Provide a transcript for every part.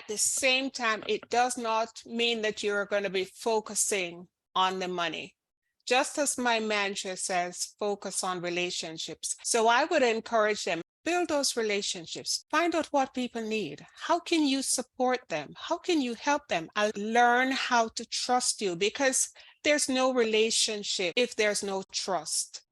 At the same time, it does not mean that you're going to be focusing on the money. Just as my mantra says, focus on relationships. So I would encourage them, build those relationships, find out what people need. How can you support them? How can you help them? I'll learn how to trust you, because there's no relationship if there's no trust.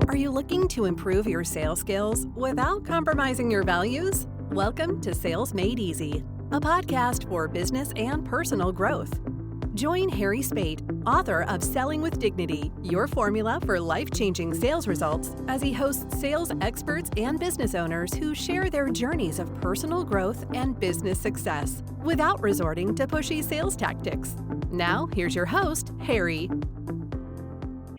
Are you looking to improve your sales skills without compromising your values? Welcome to Sales Made Easy, a podcast for business and personal growth. Join Harry Spate, author of Selling with Dignity, your formula for life-changing sales results, as he hosts sales experts and business owners who share their journeys of personal growth and business success without resorting to pushy sales tactics. Now, here's your host, Harry.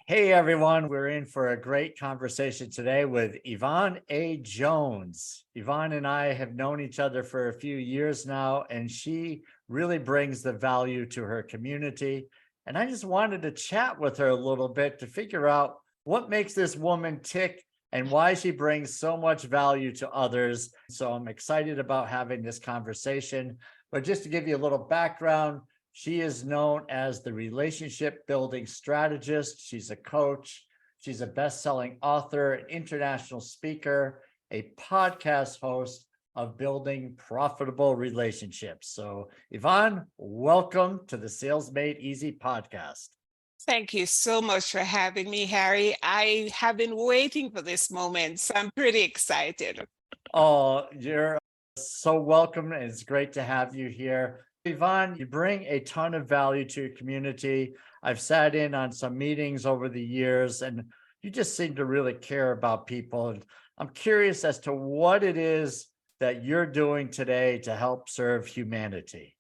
Hey everyone, we're in for a great conversation today with Yvonne A. Jones. Yvonne and I have known each other for a few years now, and she really brings the value to her community. And I just wanted to chat with her a little bit to figure out what makes this woman tick and why she brings so much value to others. So I'm excited about having this conversation. But just to give you a little background, she is known as the relationship building strategist. She's a coach. She's a best-selling author, an international speaker, a podcast host of building profitable relationships. So Yvonne, welcome to the Sales Made Easy podcast. Thank you so much for having me, Harry. I have been waiting for this moment, so I'm pretty excited. Oh, you're so welcome. It's great to have you here. Yvonne, you bring a ton of value to your community. I've sat in on some meetings over the years, and you just seem to really care about people. And I'm curious as to what it is that you're doing today to help serve humanity.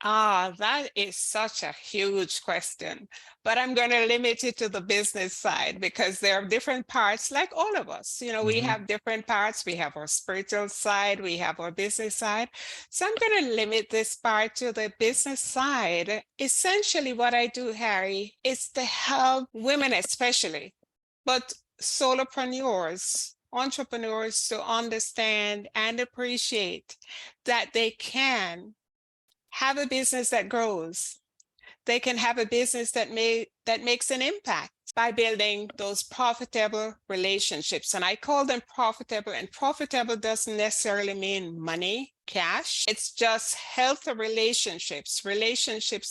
That is such a huge question, but I'm going to limit it to the business side because there are different parts, like all of us. We have different parts. We have our spiritual side, we have our business side. So I'm going to limit this part to the business side. Essentially, what I do, Harry, is to help women, especially, but solopreneurs, entrepreneurs, to understand and appreciate that they can have a business that grows. They can have a business that makes an impact by building those profitable relationships. And I call them profitable, and profitable doesn't necessarily mean money, cash. It's just healthy relationships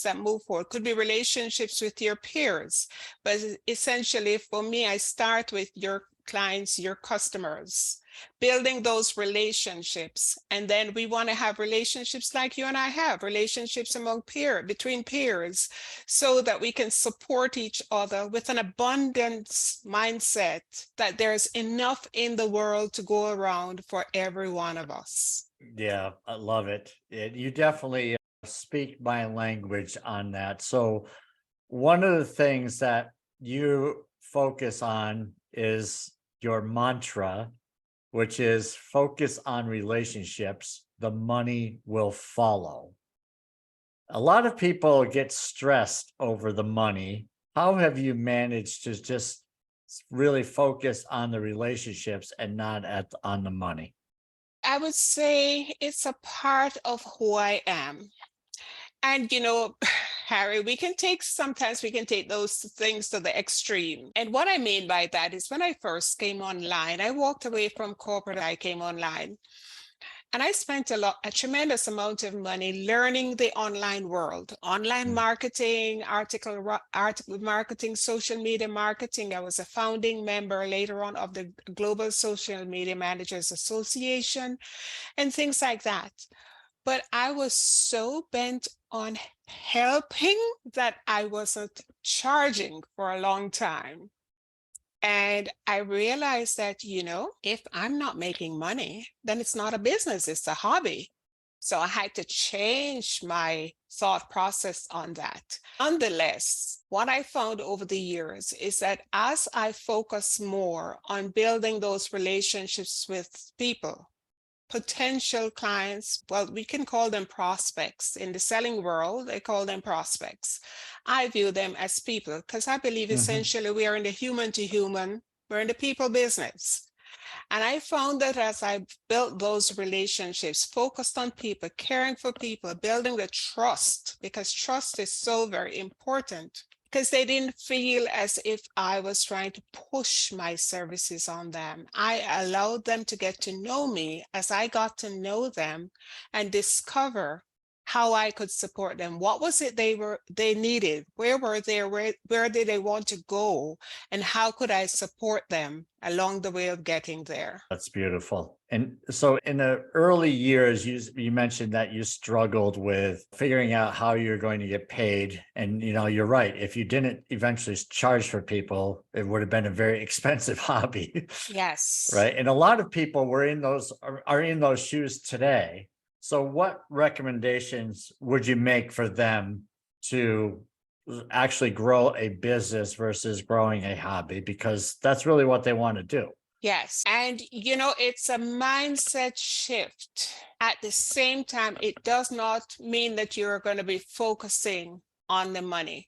that move forward. Could be relationships with your peers, but essentially for me, I start with your clients, your customers, building those relationships. And then we want to have relationships like you and I have, relationships between peers, so that we can support each other with an abundance mindset that there's enough in the world to go around for every one of us. Yeah, I love it. You definitely speak my language on that. So one of the things that you focus on is your mantra, which is focus on relationships, the money will follow. A lot of people get stressed over the money. How have you managed to just really focus on the relationships and not on the money? I would say it's a part of who I am. And, Harry, sometimes we can take those things to the extreme. And what I mean by that is when I first came online, I walked away from corporate, I came online. And I spent a tremendous amount of money learning the online world, online marketing, article marketing, social media marketing. I was a founding member later on of the Global Social Media Managers Association and things like that. But I was so bent on helping that I wasn't charging for a long time. And I realized that, if I'm not making money, then it's not a business, it's a hobby. So I had to change my thought process on that. Nonetheless, what I found over the years is that as I focus more on building those relationships with people, potential clients, well, we can call them prospects. In the selling world, they call them prospects. I view them as people because I believe essentially we are in the human to human, we're in the people business. And I found that as I built those relationships, focused on people, caring for people, building the trust, because trust is so very important, because they didn't feel as if I was trying to push my services on them. I allowed them to get to know me as I got to know them and discover how I could support them. What was it they needed? Where were they? Where did they want to go? And how could I support them along the way of getting there? That's beautiful. And so in the early years, you mentioned that you struggled with figuring out how you're going to get paid. And you're right. If you didn't eventually charge for people, it would have been a very expensive hobby. Yes. Right. And a lot of people are in those shoes today. So what recommendations would you make for them to actually grow a business versus growing a hobby? Because that's really what they want to do. Yes. And, it's a mindset shift. At the same time, it does not mean that you're going to be focusing on the money.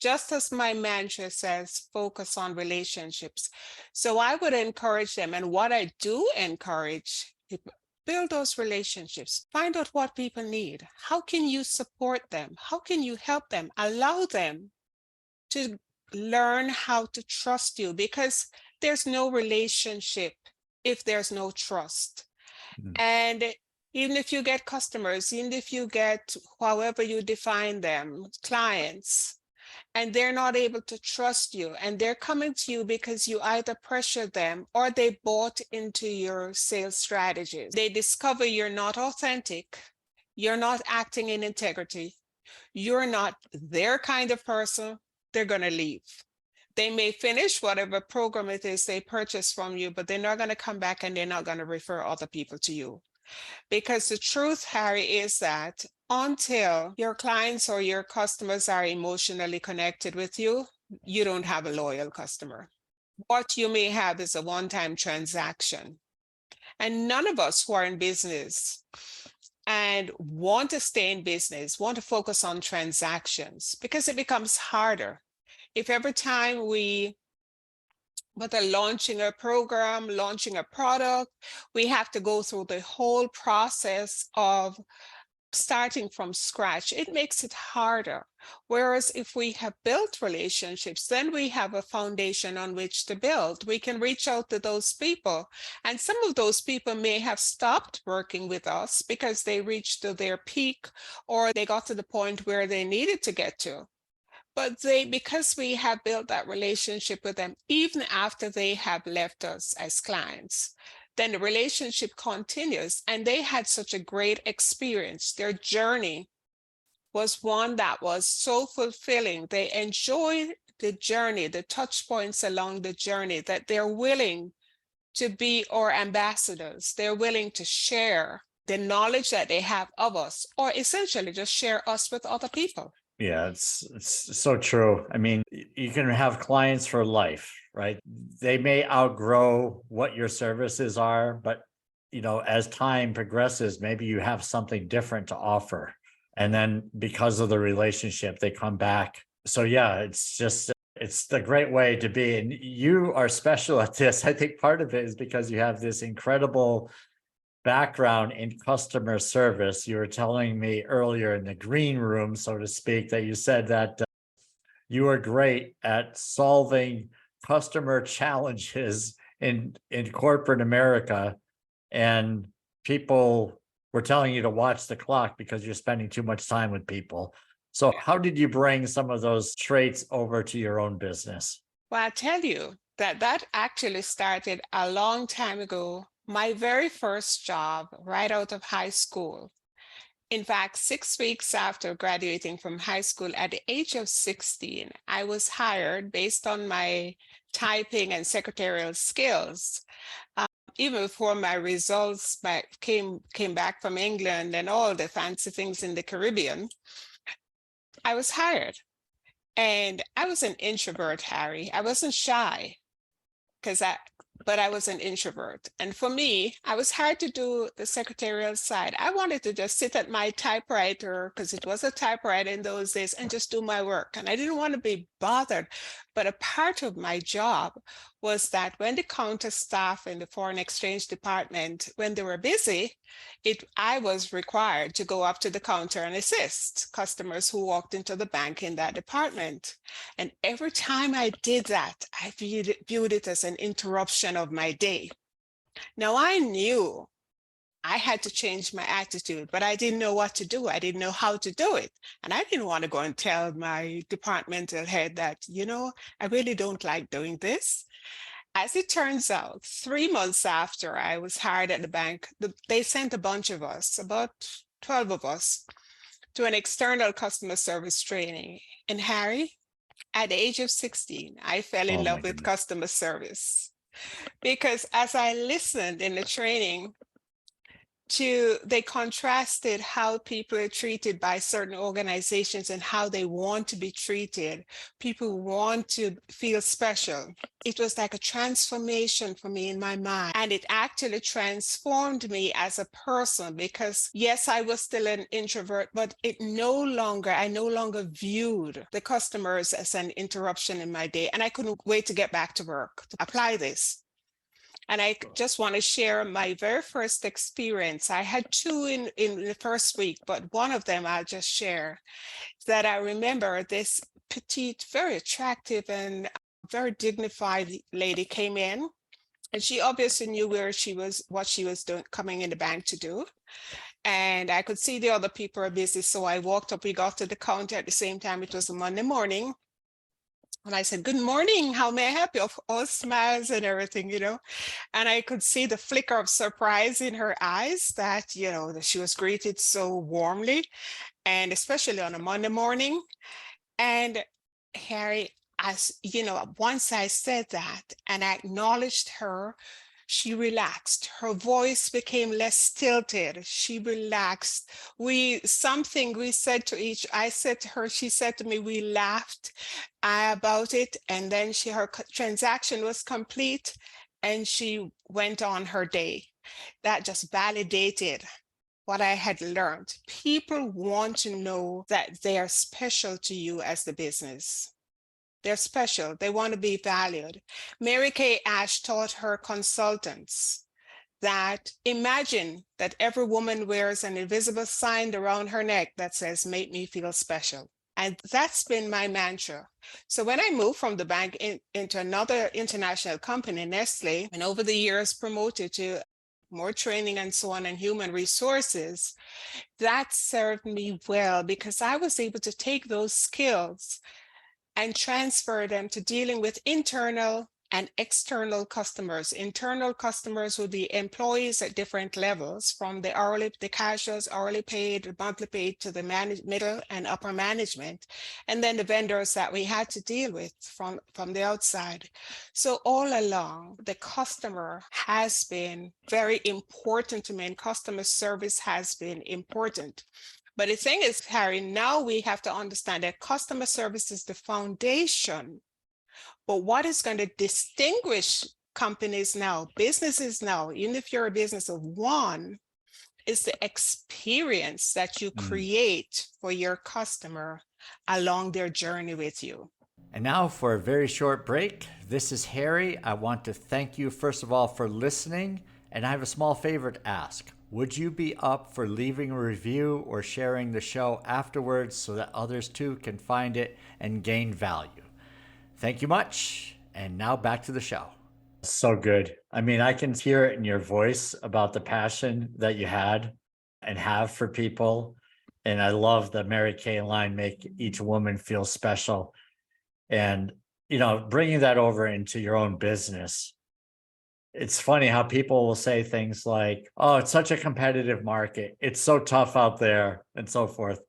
Just as my mantra says, focus on relationships. So I would encourage them. And what I do encourage people, build those relationships, find out what people need. How can you support them? How can you help them? Allow them to learn how to trust you, because there's no relationship if there's no trust. And even if you get customers, even if you get however you define them, clients, and they're not able to trust you, and they're coming to you because you either pressure them or they bought into your sales strategies. They discover you're not authentic, you're not acting in integrity, you're not their kind of person, they're going to leave. They may finish whatever program it is they purchase from you, but they're not going to come back and they're not going to refer other people to you. Because the truth, Harry, is that until your clients or your customers are emotionally connected with you, you don't have a loyal customer. What you may have is a one-time transaction. And none of us who are in business and want to stay in business want to focus on transactions, because it becomes harder. If every time whether launching a program, launching a product, we have to go through the whole process of starting from scratch, it makes it harder. Whereas if we have built relationships, then we have a foundation on which to build. We can reach out to those people. And some of those people may have stopped working with us because they reached to their peak, or they got to the point where they needed to get to. But because we have built that relationship with them, even after they have left us as clients, then the relationship continues, and they had such a great experience. Their journey was one that was so fulfilling. They enjoyed the journey, the touch points along the journey, that they're willing to be our ambassadors. They're willing to share the knowledge that they have of us, or essentially just share us with other people. Yeah, it's so true. I mean, you can have clients for life, right? They may outgrow what your services are, but as time progresses, maybe you have something different to offer. And then because of the relationship, they come back. So yeah, it's the great way to be. And you are special at this. I think part of it is because you have this incredible background in customer service. You were telling me earlier in the green room, so to speak, that you said that you are great at solving customer challenges in corporate America, and people were telling you to watch the clock because you're spending too much time with people. So how did you bring some of those traits over to your own business? Well, I tell you that actually started a long time ago. My very first job right out of high school. In fact, 6 weeks after graduating from high school, at the age of 16, I was hired based on my typing and secretarial skills. Even before my results came back from England and all the fancy things in the Caribbean, I was hired. And I was an introvert, Harry. I wasn't shy, but I was an introvert. And for me, I was hard to do the secretarial side. I wanted to just sit at my typewriter, because it was a typewriter in those days, and just do my work. And I didn't want to be bothered But a part of my job was that when the counter staff in the foreign exchange department, when they were busy, I was required to go up to the counter and assist customers who walked into the bank in that department. And every time I did that, I viewed it as an interruption of my day. Now I knew I had to change my attitude, but I didn't know what to do. I didn't know how to do it. And I didn't want to go and tell my departmental head that, I really don't like doing this. As it turns out, 3 months after I was hired at the bank, they sent a bunch of us, about 12 of us, to an external customer service training. And Harry, at the age of 16, I fell in love with customer service. Because as I listened in the training, they contrasted how people are treated by certain organizations and how they want to be treated. People want to feel special. It was like a transformation for me in my mind. And it actually transformed me as a person because yes, I was still an introvert, but I no longer viewed the customers as an interruption in my day. And I couldn't wait to get back to work to apply this. And I just want to share my very first experience. I had two in the first week, but one of them I'll just share. That I remember this petite, very attractive and very dignified lady came in. And she obviously knew what she was doing, coming in the bank to do. And I could see the other people are busy. So I walked up, we got to the counter at the same time. It was a Monday morning. And I said, "Good morning, how may I help you?" All smiles and everything, And I could see the flicker of surprise in her eyes that, that she was greeted so warmly, and especially on a Monday morning. And Harry, once I said that and I acknowledged her, she relaxed. Her voice became less stilted. She relaxed. I said to each, I said to her, she said to me, we laughed about it. And then her transaction was complete and she went on her day. That just validated what I had learned. People want to know that they are special to you as the business. They're special. They want to be valued. Mary Kay Ash taught her consultants that imagine that every woman wears an invisible sign around her neck that says, "Make me feel special." And that's been my mantra. So when I moved from the bank into another international company, Nestle, and over the years promoted to more training and so on and human resources, that served me well because I was able to take those skills and transfer them to dealing with internal and external customers. Internal customers would be employees at different levels, from the casuals, hourly paid, monthly paid, to the middle and upper management, and then the vendors that we had to deal with from the outside. So all along, the customer has been very important to me, and customer service has been important. But the thing is, Harry, now we have to understand that customer service is the foundation. But what is going to distinguish companies now, businesses now, even if you're a business of one, is the experience that you create for your customer along their journey with you. And now for a very short break. This is Harry. I want to thank you, first of all, for listening. And I have a small favor to ask. Would you be up for leaving a review or sharing the show afterwards so that others too can find it and gain value? Thank you much. And now back to the show. So good. I mean, I can hear it in your voice about the passion that you had and have for people. And I love the Mary Kay line, "Make each woman feel special." And, bringing that over into your own business. It's funny how people will say things like, "Oh, it's such a competitive market. It's so tough out there," and so forth.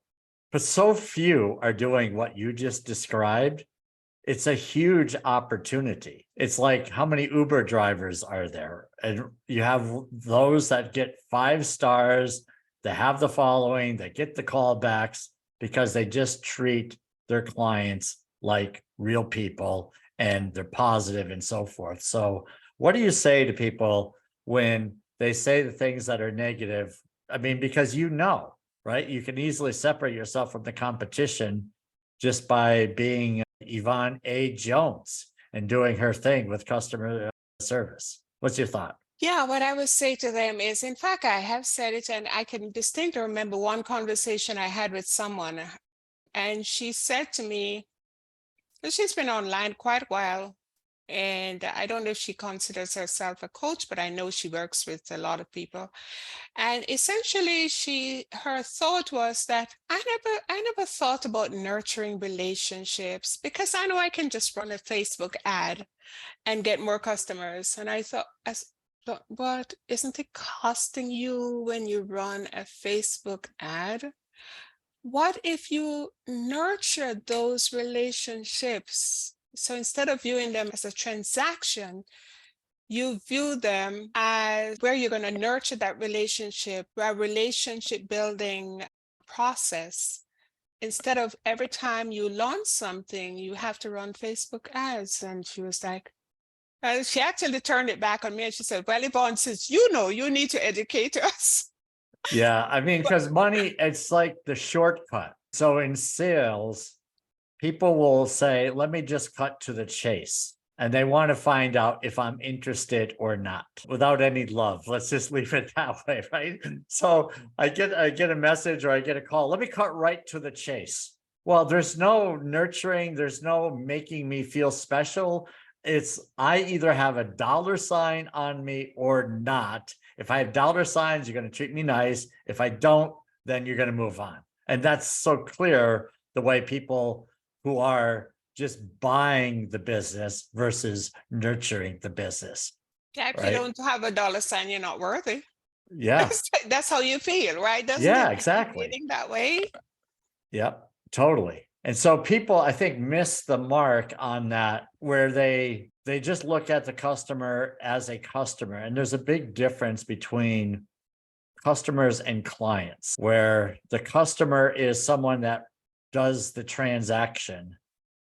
But so few are doing what you just described. It's a huge opportunity. It's like, how many Uber drivers are there? And you have those that get 5 stars, that have the following, that get the callbacks because they just treat their clients like real people and they're positive and so forth. So what do you say to people when they say the things that are negative? I mean, because right? You can easily separate yourself from the competition just by being, Yvonne A. Jones and doing her thing with customer service. What's your thought? Yeah, what I would say to them is, in fact, I have said it, and I can distinctly remember one conversation I had with someone, and she said to me, she's been online quite a while, and I don't know if she considers herself a coach, but I know she works with a lot of people. And essentially, her thought was that I never thought about nurturing relationships because I know I can just run a Facebook ad and get more customers. And I thought, but isn't it costing you when you run a Facebook ad? What if you nurture those relationships? So instead of viewing them as a transaction, you view them as where you're going to nurture that relationship, a relationship building process. Instead of every time you launch something, you have to run Facebook ads. And she was like, she actually turned it back on me and she said, well, Yvonne, since you know, you need to educate us. Yeah, I mean, because money, it's like the shortcut. So in sales, people will say, let me just cut to the chase. And they want to find out if I'm interested or not without any love. Let's just leave it that way, right? So I get a message or I get a call. Let me cut right to the chase. Well, there's no nurturing. There's no making me feel special. It's I either have a dollar sign on me or not. If I have dollar signs, you're going to treat me nice. If I don't, then you're going to move on. And that's so clear the way people who are just buying the business versus nurturing the business. Yeah, if right? you don't have a dollar sign, you're not worthy. Yeah. That's how you feel, right? Doesn't Yeah, it exactly. feeling that way? Yep, totally. And so people, I think, miss the mark on that, where they just look at the customer as a customer. And there's a big difference between customers and clients, where the customer is someone that does the transaction.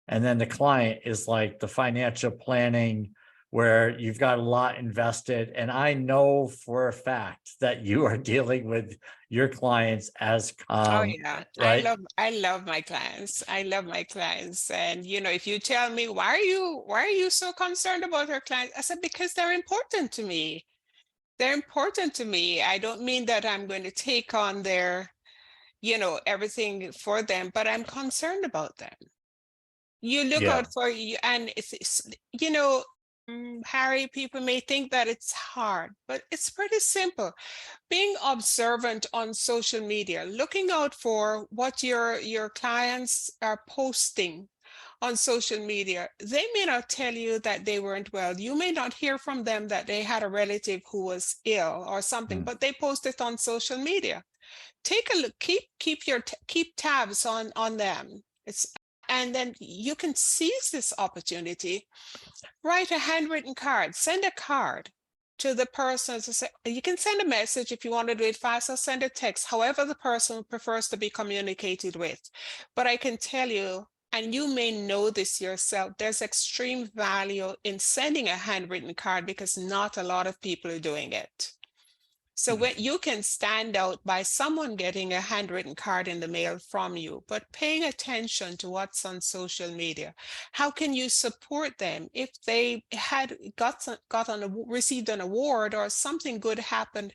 And then the client is like the financial planning, where you've got a lot invested. And I know for a fact that you are dealing with your clients as Oh yeah, right. I love my clients. I love my clients. And if you tell me why are you so concerned about your clients? I said, because they're important to me. They're important to me. I don't mean that I'm going to take on their, everything for them, but I'm concerned about them. You look Yeah. out for you, and Harry, people may think that it's hard, but it's pretty simple. Being observant on social media, looking out for what your clients are posting on social media. They may not tell you that they weren't well. You may not hear from them that they had a relative who was ill or something, but they post it on social media. Take a look, keep tabs on them. And then you can seize this opportunity. Write a handwritten card, send a card to the person to say, you can send a message if you want to do it fast, or send a text, however the person prefers to be communicated with. But I can tell you, and you may know this yourself, there's extreme value in sending a handwritten card because not a lot of people are doing it. So when you can stand out by someone getting a handwritten card in the mail from you, but paying attention to what's on social media. How can you support them if they had received an award or something good happened?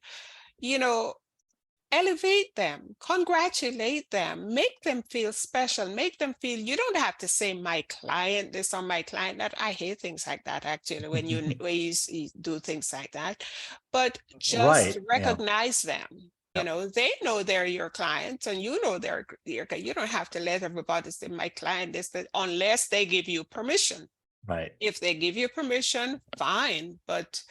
Elevate them, congratulate them, make them feel special, make them feel, you don't have to say my client this or my client that. I hate things like that, actually, when you do things like that. But just Right. recognize them. Yep. They know they're your clients, and you know they're your. You don't have to let everybody say my client is that, unless they give you permission. Right. If they give you permission, fine. But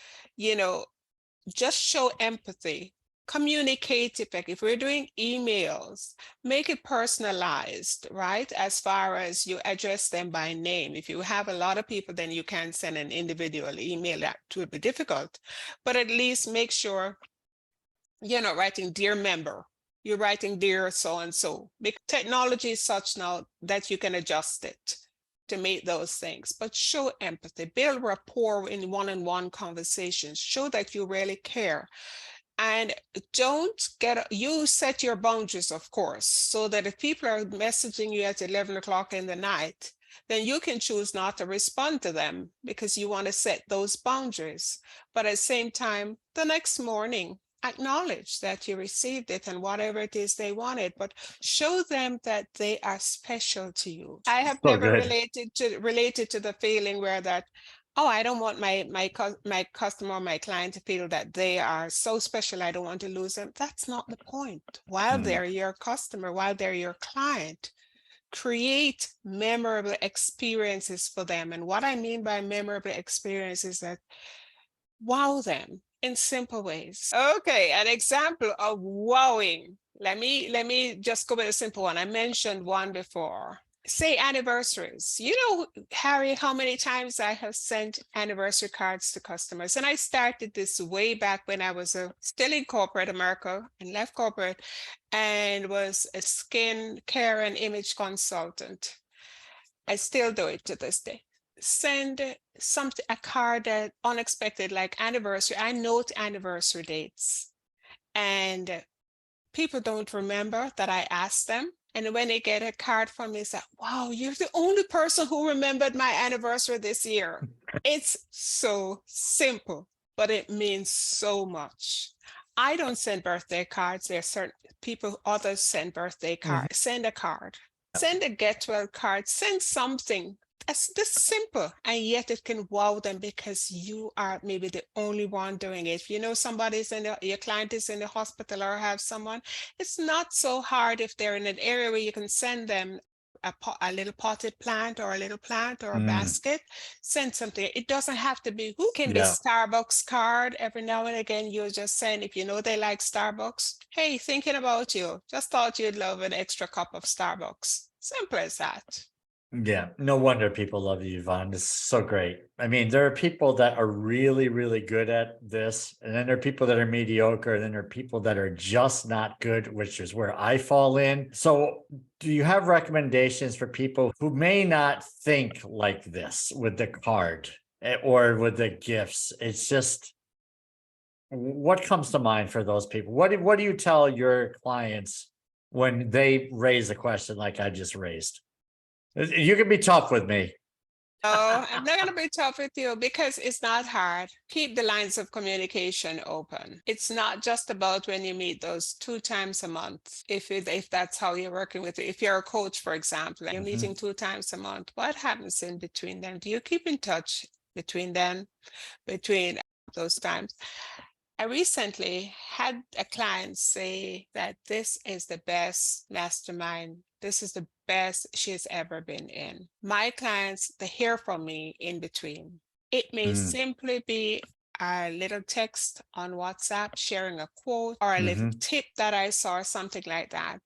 just show empathy. Communicate effectively. If we're doing emails, make it personalized, right? As far as you address them by name. If you have a lot of people, then you can send an individual email. That would be difficult. But at least make sure you're not writing dear member. You're writing dear so-and-so. Because technology is such now that you can adjust it to make those things. But show empathy. Build rapport in one-on-one conversations. Show that you really care. And you set your boundaries, of course, so that if people are messaging you at 11 o'clock in the night, then you can choose not to respond to them because you want to set those boundaries. But at the same time, the next morning, acknowledge that you received it and whatever it is they wanted, but show them that they are special to you. I have So never good. related to the feeling where that, oh, I don't want my customer or my client to feel that they are so special, I don't want to lose them. That's not the point. While they're your customer, while they're your client, create memorable experiences for them. And what I mean by memorable experiences is that wow them in simple ways. Okay, an example of wowing. Let me just go with a simple one. I mentioned one before. Say anniversaries. You know, Harry, how many times I have sent anniversary cards to customers. And I started this way back when I was still in corporate America and left corporate and was a skin care and image consultant. I still do it to this day. Send a card that unexpected, like anniversary. I note anniversary dates, and people don't remember that I asked them. And when they get a card from me, say, "Wow, you're the only person who remembered my anniversary this year." It's so simple, but it means so much. I don't send birthday cards. There are certain people, others send birthday cards. Send a card. Send a get well card. Send something that's this simple, and yet it can wow them because you are maybe the only one doing it. If you know somebody's your client is in the hospital or have someone, it's not so hard if they're in an area where you can send them a little potted plant or a little plant or a basket. Send something. It doesn't have to be who can be Starbucks card. Every now and again, you're just saying, if you know they like Starbucks, hey, thinking about you, just thought you'd love an extra cup of Starbucks. Simple as that. Yeah, no wonder people love you, Yvonne. It's so great. I mean, there are people that are really, really good at this, and then there are people that are mediocre, and then there are people that are just not good, which is where I fall in. So, do you have recommendations for people who may not think like this with the card or with the gifts? It's just, what comes to mind for those people? What do you tell your clients when they raise a question like I just raised? You can be tough with me. Oh, I'm not going to be tough with you because it's not hard. Keep the lines of communication open. It's not just about when you meet those 2 times a month. If that's how you're working with it. If you're a coach, for example, and you're meeting 2 times a month, what happens in between them? Do you keep in touch between those times? I recently had a client say that this is the best mastermind. This is the best she's ever been in. My clients, they hear from me in between. It may simply be a little text on WhatsApp, sharing a quote or a little tip that I saw, or something like that.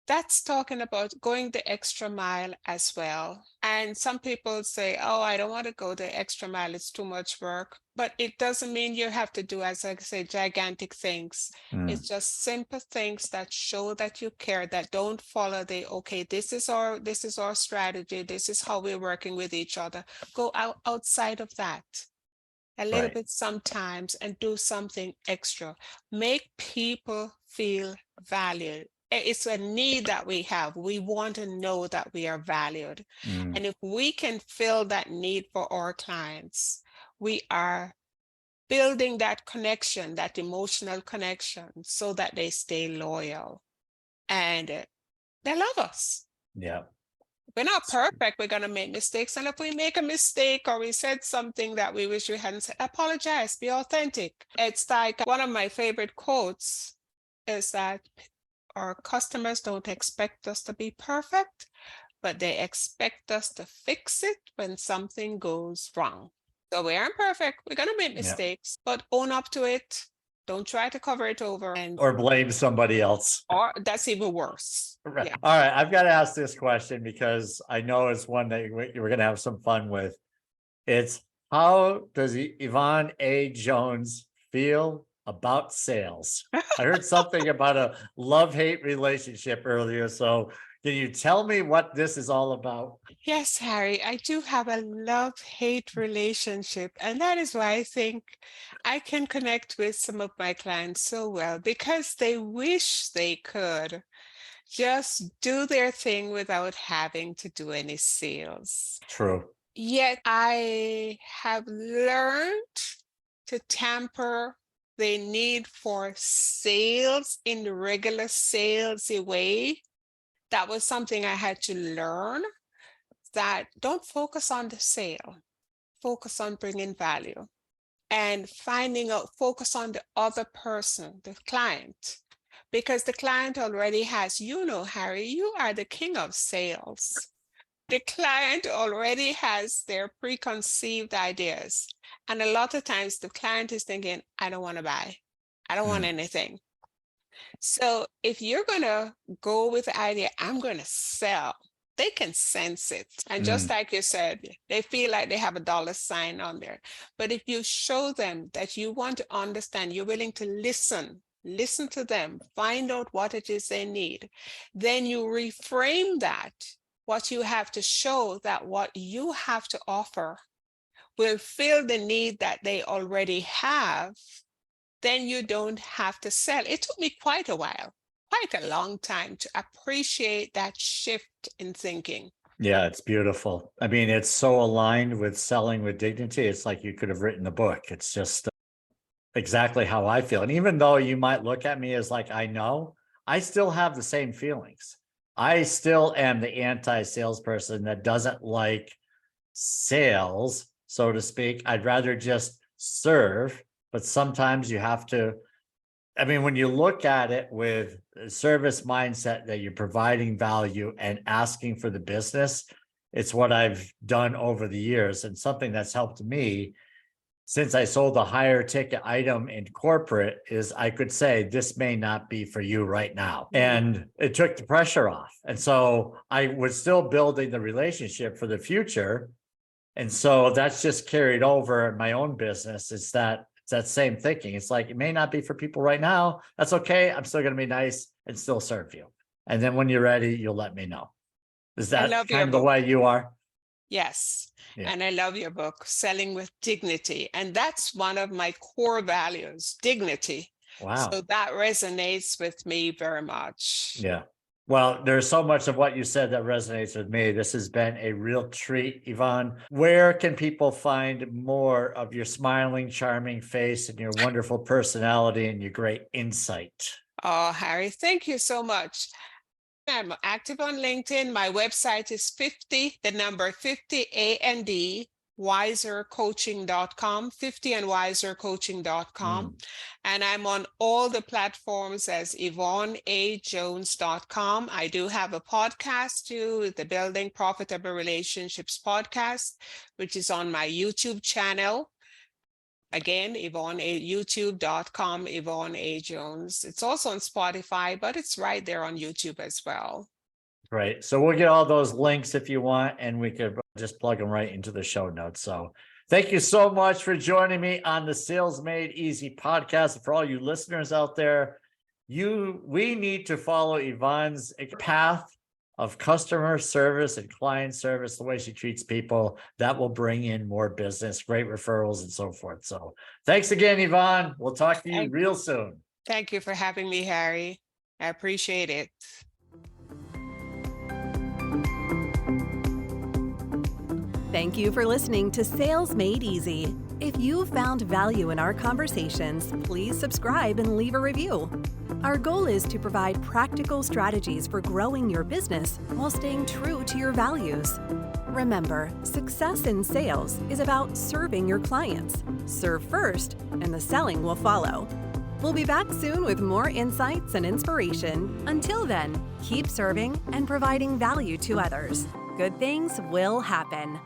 That's talking about going the extra mile as well. And some people say, oh, I don't want to go the extra mile. It's too much work. But it doesn't mean you have to do, as I say, gigantic things. It's just simple things that show that you care, that don't follow okay, this is our strategy. This is how we're working with each other. Go outside of that a little bit sometimes and do something extra. Make people feel valued. It's a need that we have. We want to know that we are valued. And if we can fill that need for our clients, we are building that connection, that emotional connection, so that they stay loyal and they love us. Yeah. We're not perfect. We're going to make mistakes. And if we make a mistake or we said something that we wish we hadn't said, apologize, be authentic. It's like one of my favorite quotes is that our customers don't expect us to be perfect, but they expect us to fix it when something goes wrong. So we aren't perfect. We're going to make mistakes, but own up to it. Don't try to cover it over or blame somebody else. Or that's even worse. Right. Yeah. All right. I've got to ask this question because I know it's one that we're going to have some fun with. It's, how does Yvonne A. Jones feel about sales? I heard something about a love-hate relationship earlier. So can you tell me what this is all about? Yes, Harry, I do have a love-hate relationship. And that is why I think I can connect with some of my clients so well, because they wish they could just do their thing without having to do any sales. True. Yet I have learned to temper the need for sales in the regular salesy way. That was something I had to learn, that don't focus on the sale, focus on bringing value and finding out, focus on the other person, the client, because the client already has, Harry, you are the king of sales. The client already has their preconceived ideas. And a lot of times the client is thinking, I don't want to buy. I don't want anything. So if you're going to go with the idea, I'm going to sell, they can sense it. And just like you said, they feel like they have a dollar sign on there. But if you show them that you want to understand, you're willing to listen to them, find out what it is they need, then you reframe that. What you have to show that what you have to offer will fill the need that they already have, then you don't have to sell. It took me quite a while, quite a long time to appreciate that shift in thinking. Yeah, it's beautiful. I mean, it's so aligned with selling with dignity. It's like you could have written a book. It's just exactly how I feel. And even though you might look at me as like, I know, I still have the same feelings. I still am the anti-salesperson that doesn't like sales, so to speak. I'd rather just serve, but sometimes you have to, I mean, when you look at it with a service mindset that you're providing value and asking for the business, it's what I've done over the years, and something that's helped me since I sold a higher ticket item in corporate is I could say, this may not be for you right now. And it took the pressure off. And so I was still building the relationship for the future. And so that's just carried over in my own business. It's that same thinking. It's like, it may not be for people right now. That's okay. I'm still going to be nice and still serve you. And then when you're ready, you'll let me know. Is that kind of the way you are? Yes. Yeah. And I love your book, Selling with Dignity. And that's one of my core values, dignity. Wow. So that resonates with me very much. Yeah. Well, there's so much of what you said that resonates with me. This has been a real treat, Yvonne. Where can people find more of your smiling, charming face and your wonderful personality and your great insight? Oh, Harry, thank you so much. I'm active on LinkedIn. My website is 50 and wisercoaching.com, 50andwisercoaching.com. And I'm on all the platforms as YvonneAJones.com. I do have a podcast too, the Building Profitable Relationships podcast, which is on my YouTube channel. Again, youtube.com, Yvonne A Jones. It's also on Spotify, but it's right there on YouTube as well. Great. So we'll get all those links if you want, and we could just plug them right into the show notes. So thank you so much for joining me on the Sales Made Easy podcast. For all you listeners out there, we need to follow Yvonne's path of customer service and client service, the way she treats people. That will bring in more business, great referrals, and so forth. So thanks again, Yvonne. We'll talk to you real soon. Thank you for having me, Harry. I appreciate it. Thank you for listening to Sales Made Easy. If you found value in our conversations, please subscribe and leave a review. Our goal is to provide practical strategies for growing your business while staying true to your values. Remember, success in sales is about serving your clients. Serve first, and the selling will follow. We'll be back soon with more insights and inspiration. Until then, keep serving and providing value to others. Good things will happen.